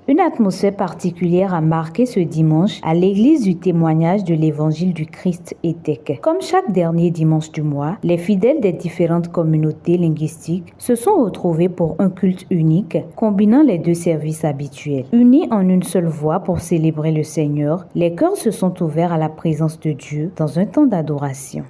Une atmosphère particulière a marqué ce dimanche à l'église du témoignage de l'évangile du Christ Éteke. Comme chaque dernier dimanche du mois, les fidèles des différentes communautés linguistiques se sont retrouvés pour un culte unique, combinant les deux services habituels. Unis en une seule voix pour célébrer le Seigneur, les cœurs se sont ouverts à la présence de Dieu dans un temps d'adoration.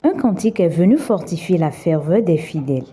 Un cantique est venu fortifier la ferveur des fidèles.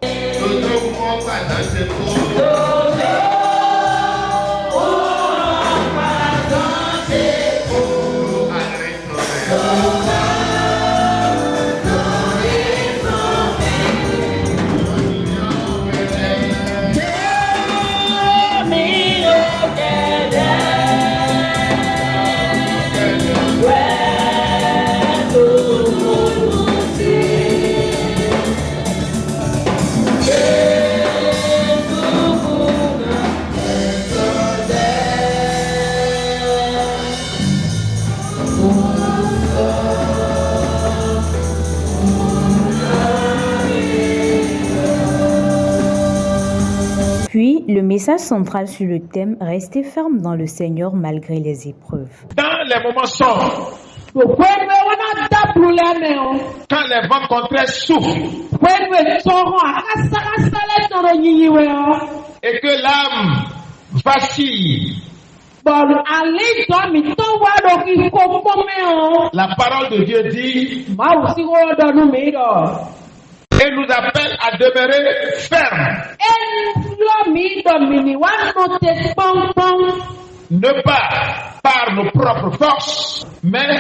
Puis, le message central sur le thème « Rester ferme dans le Seigneur malgré les épreuves ». Dans les moments sombres, quand les vents contraires soufflent et que l'âme vacille, la parole de Dieu dit et nous appelle à demeurer fermes. Ne pas par nos propres forces, mais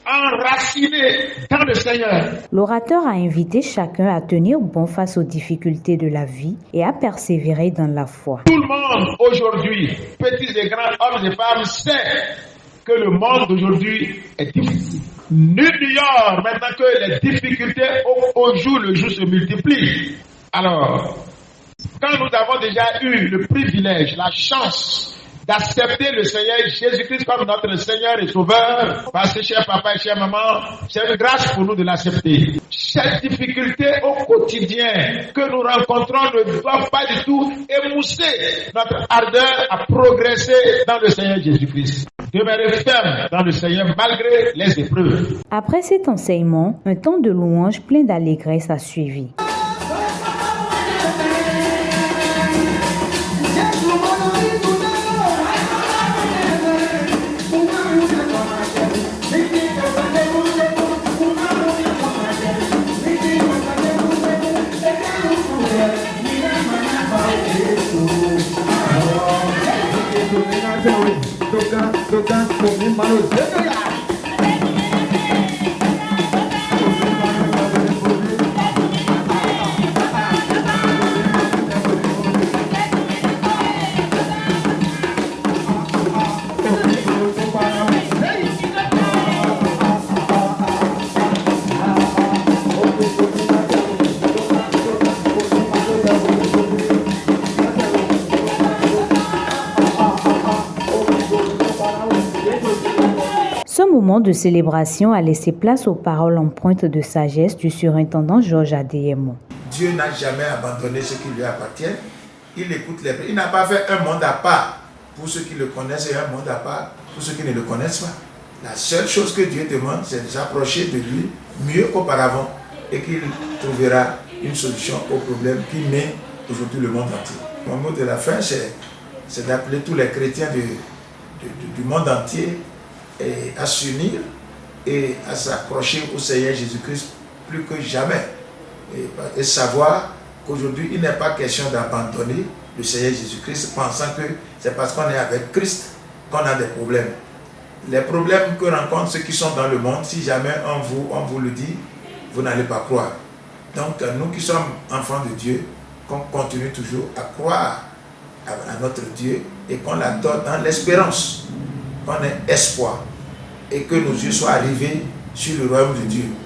enracinés dans le Seigneur. L'orateur a invité chacun à tenir bon face aux difficultés de la vie et à persévérer dans la foi. Tout le monde aujourd'hui, petits et grands, hommes et femmes, sait que le monde d'aujourd'hui est difficile. Nul n'ignore maintenant que les difficultés au jour le jour se multiplient. Alors, quand nous avons déjà eu le privilège, la chance d'accepter le Seigneur Jésus-Christ comme notre Seigneur et Sauveur, parce que cher papa et chère maman, c'est une grâce pour nous de l'accepter. Cette difficulté au quotidien que nous rencontrons ne doit pas du tout émousser notre ardeur à progresser dans le Seigneur Jésus-Christ. Demeurez ferme dans le Seigneur malgré les épreuves. Après cet enseignement, un temps de louange plein d'allégresse a suivi. Ce moment de célébration a laissé place aux paroles empreintes de sagesse du surintendant Georges Adeyemo. Dieu n'a jamais abandonné ceux qui lui appartiennent. Il écoute les prières. Il n'a pas fait un monde à part pour ceux qui le connaissent et un monde à part pour ceux qui ne le connaissent pas. La seule chose que Dieu demande, c'est de s'approcher de lui mieux qu'auparavant et qu'il trouvera une solution au problème qui met aujourd'hui le monde entier. Mon mot de la fin, c'est d'appeler tous les chrétiens du monde entier à s'unir et à s'accrocher au Seigneur Jésus-Christ plus que jamais. Et savoir qu'aujourd'hui, il n'est pas question d'abandonner le Seigneur Jésus-Christ pensant que c'est parce qu'on est avec Christ qu'on a des problèmes. Les problèmes que rencontrent ceux qui sont dans le monde, si jamais on vous le dit, vous n'allez pas croire. Donc nous qui sommes enfants de Dieu, qu'on continue toujours à croire à notre Dieu et qu'on l'adore dans l'espérance, qu'on ait espoir et que nos yeux soient arrivés sur le royaume de Dieu.